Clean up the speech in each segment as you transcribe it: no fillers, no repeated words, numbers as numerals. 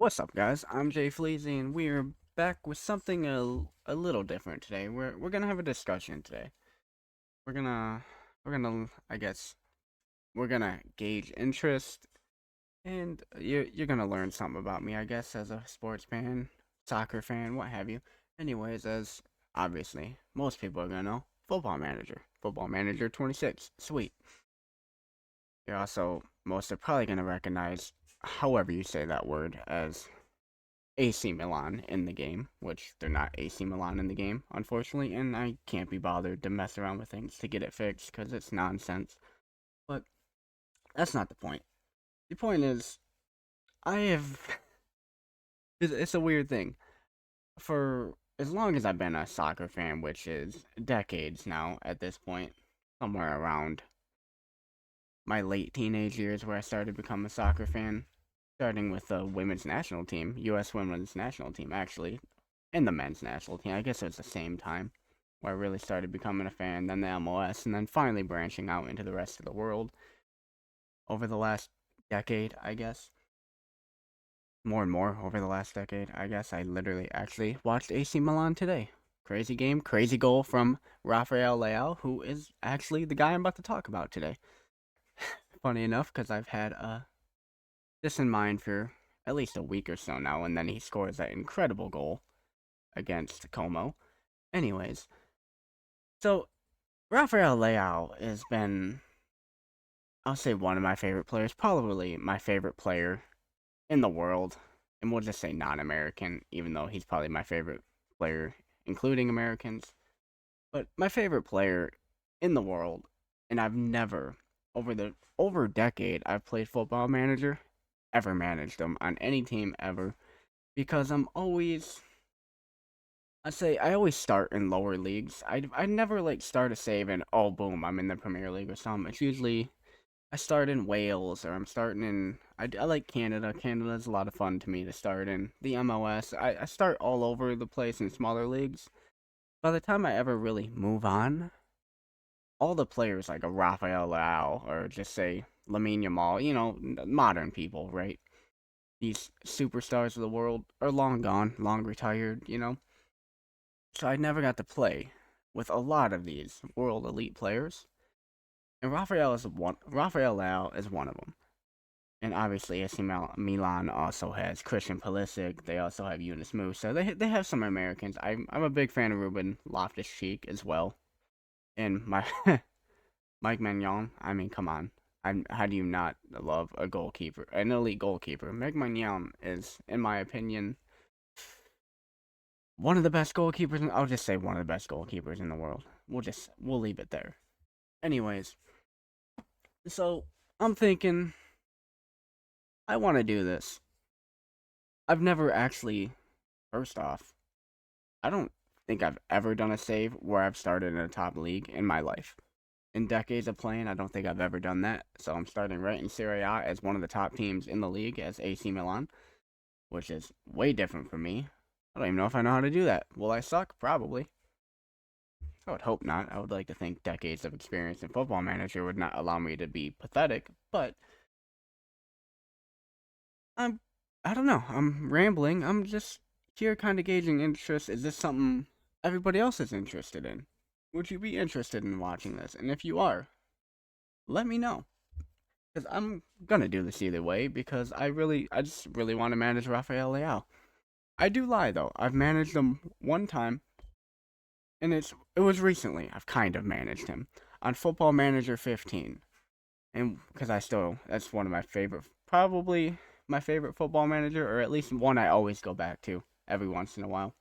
What's up, guys? I'm JFleezy, and we're back with something a little different today. We're gonna have a discussion today. We're gonna I guess we're gonna gauge interest, and you're gonna learn something about me, I guess, as a sports fan, soccer fan, what have you. Anyways, as obviously most people are gonna know, Football Manager 26, sweet. You're also most are probably gonna recognize, however you say that word, as AC Milan in the game, which they're not AC Milan in the game, unfortunately, and I can't be bothered to mess around with things to get it fixed because it's nonsense. But that's not the point. The point is, I have. It's a weird thing. For as long as I've been a soccer fan, which is decades now at this point, somewhere around my late teenage years where I started to become a soccer fan, starting with the women's national team, U.S. women's national team, actually, and the men's national team. I guess it was the same time where I really started becoming a fan, then the MLS, and then finally branching out into the rest of the world over the last decade, I guess. More and more over the last decade, I guess. I literally actually watched AC Milan today. Crazy game, crazy goal from Rafael Leao, who is actually the guy I'm about to talk about today. Funny enough, because I've had this in mind for at least a week or so now, and then he scores that incredible goal against Como. Anyways, so Rafael Leao has been, I'll say, one of my favorite players, probably my favorite player in the world, and we'll just say non-American, even though he's probably my favorite player, including Americans. But my favorite player in the world, and I've never, over a decade, I've played Football Manager, ever managed him on any team ever, because I always start in lower leagues. I never like start a save and oh boom, I'm in the Premier League or something. It's usually I start in Wales or I'm starting in I like Canada. Canada's a lot of fun to me to start in. The MLS. I start all over the place in smaller leagues. By the time I ever really move on, all the players like a Rafael Leao or just say Lamine Yamal, modern people, right? These superstars of the world are long gone, long retired. So I never got to play with a lot of these world elite players, and Rafael Leao is one of them. And obviously, AC Milan also has Christian Pulisic. They also have Yunus Musa. They have some Americans. I'm a big fan of Ruben Loftus-Cheek as well. And my Mike Maignan. I mean, come on. How do you not love a goalkeeper, an elite goalkeeper? Mike Maignan is, in my opinion, one of the best goalkeepers. I'll just say one of the best goalkeepers in the world. We'll leave it there. Anyways, so I'm thinking I want to do this. I've never actually. First off, I don't think I've ever done a save where I've started in a top league in my life. In decades of playing, I don't think I've ever done that. So I'm starting right in Serie A as one of the top teams in the league as AC Milan, which is way different from me. I don't even know if I know how to do that. Will I suck? Probably. I would hope not. I would like to think decades of experience in Football Manager would not allow me to be pathetic, but I'm I don't know. I'm rambling. I'm just here kind of gauging interest. Is this something everybody else is interested in? Would you be interested in watching this? And if you are, let me know. Because I'm gonna do this either way because I just really want to manage Rafael Leao. I do lie though. I've managed him one time, and it was recently. I've kind of managed him on Football Manager 15, and because that's one of my favorite, probably my favorite Football Manager, or at least one I always go back to every once in a while.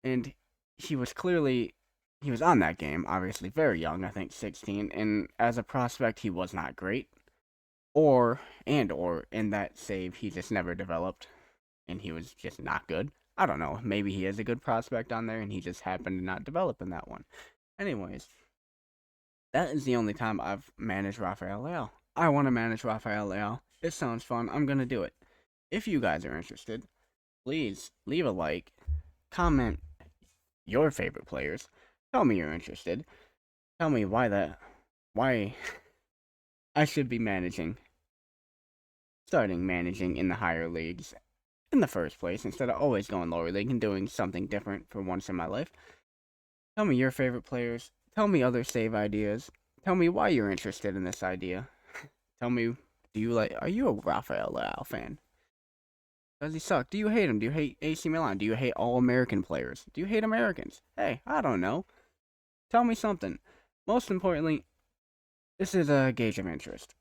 And he was clearly he was on that game, obviously very young, I think 16, and as a prospect he was not great. Or in that save he just never developed and he was just not good. I don't know. Maybe he is a good prospect on there and he just happened to not develop in that one. Anyways, that is the only time I've managed Rafael Leao. I want to manage Rafael Leao. It sounds fun. I'm going to do it. If you guys are interested, please leave a like, comment your favorite players. Tell me you're interested. Tell me why I should be starting managing in the higher leagues. in the first place, instead of always going lower league and doing something different for once in my life. Tell me your favorite players. Tell me other save ideas. Tell me why you're interested in this idea. Tell me, are you a Rafael Leao fan? Does he suck? Do you hate him? Do you hate AC Milan? Do you hate all American players? Do you hate Americans? Hey, I don't know. Tell me something. Most importantly, this is a gauge of interest.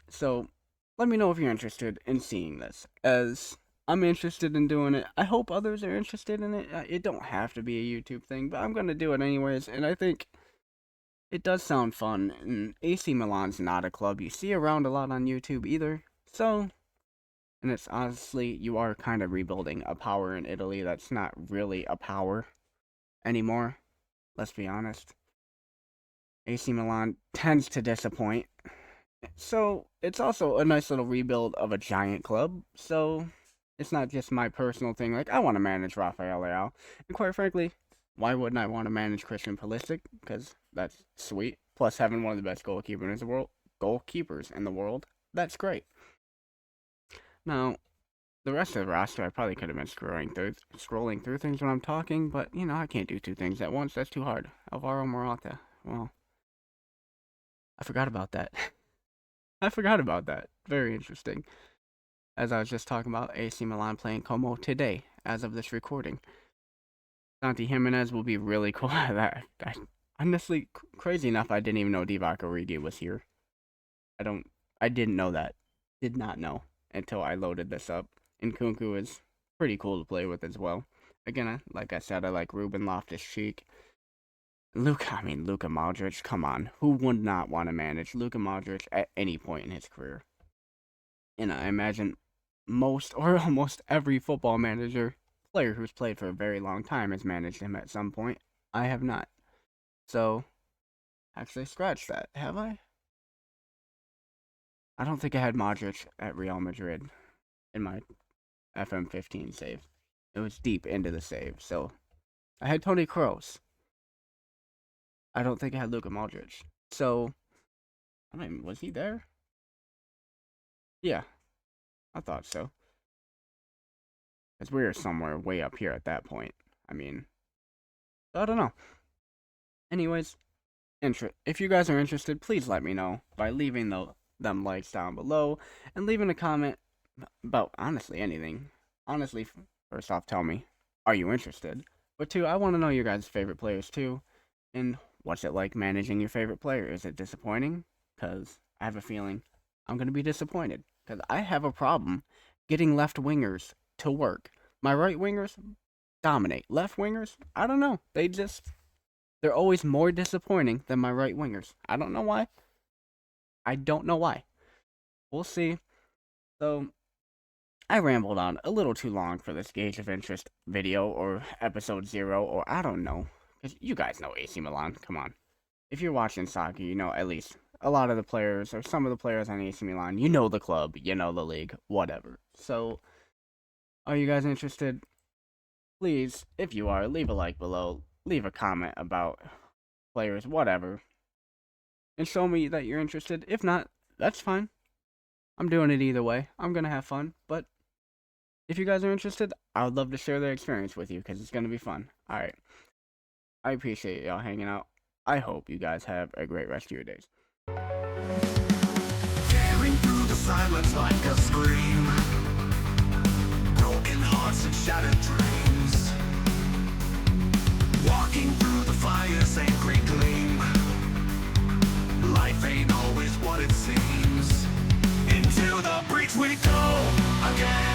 So, let me know if you're interested in seeing this, as I'm interested in doing it. I hope others are interested in it. It don't have to be a YouTube thing, but I'm going to do it anyways, and I think it does sound fun, and AC Milan's not a club you see around a lot on YouTube either, so... And it's honestly, you are kind of rebuilding a power in Italy that's not really a power anymore. Let's be honest. AC Milan tends to disappoint. So, it's also a nice little rebuild of a giant club. So, it's not just my personal thing. Like, I want to manage Rafael Leao. And quite frankly, why wouldn't I want to manage Christian Pulisic? Because that's sweet. Plus, having one of the best goalkeepers in the world, that's great. Now, the rest of the roster, I probably could have been scrolling through things when I'm talking, but, I can't do two things at once. That's too hard. Alvaro Morata. Well, I forgot about that. I forgot about that. Very interesting. As I was just talking about, AC Milan playing Como today, as of this recording. Santi Jimenez will be really cool. Honestly, crazy enough, I didn't even know Divock Origi was here. I didn't know that. Did not know until I loaded this up. And Nkunku is pretty cool to play with as well. Again, like I said, I like Ruben Loftus-Cheek. Luka Modric, come on. Who would not want to manage Luka Modric at any point in his career? And I imagine most or almost every football player who's played for a very long time has managed him at some point. I have not. So, actually scratch that, have I? I don't think I had Modric at Real Madrid in my FM15 save. It was deep into the save, so I had Toni Kroos. I don't think I had Luka Modric. So, was he there? Yeah, I thought so. Because we were somewhere way up here at that point. I don't know. Anyways, if you guys are interested, please let me know by leaving them likes down below and leaving a comment about honestly anything. Honestly, first off, tell me, are you interested? But two, I want to know your guys' favorite players too, and what's it like managing your favorite player? Is it disappointing? Because I have a feeling I'm going to be disappointed, because I have a problem getting left wingers to work. My right wingers dominate. Left wingers, I don't know. They're always more disappointing than my right wingers. I don't know why. We'll see. So, I rambled on a little too long for this gauge of interest video, or episode 0, or I don't know. Because you guys know AC Milan, come on. If you're watching soccer, you know at least a lot of the players, or some of the players on AC Milan. You know the club, you know the league, whatever. So, are you guys interested? Please, if you are, leave a like below. Leave a comment about players, whatever. And show me that you're interested. If not, that's fine. I'm doing it either way. I'm going to have fun. But if you guys are interested, I would love to share the experience with you, because it's going to be fun. Alright. I appreciate y'all hanging out. I hope you guys have a great rest of your days. Tearing through the silence like a scream. Broken hearts and shattered dreams. Walking through the fire's angry gleam. Life ain't always what it seems. Into the breach we go again.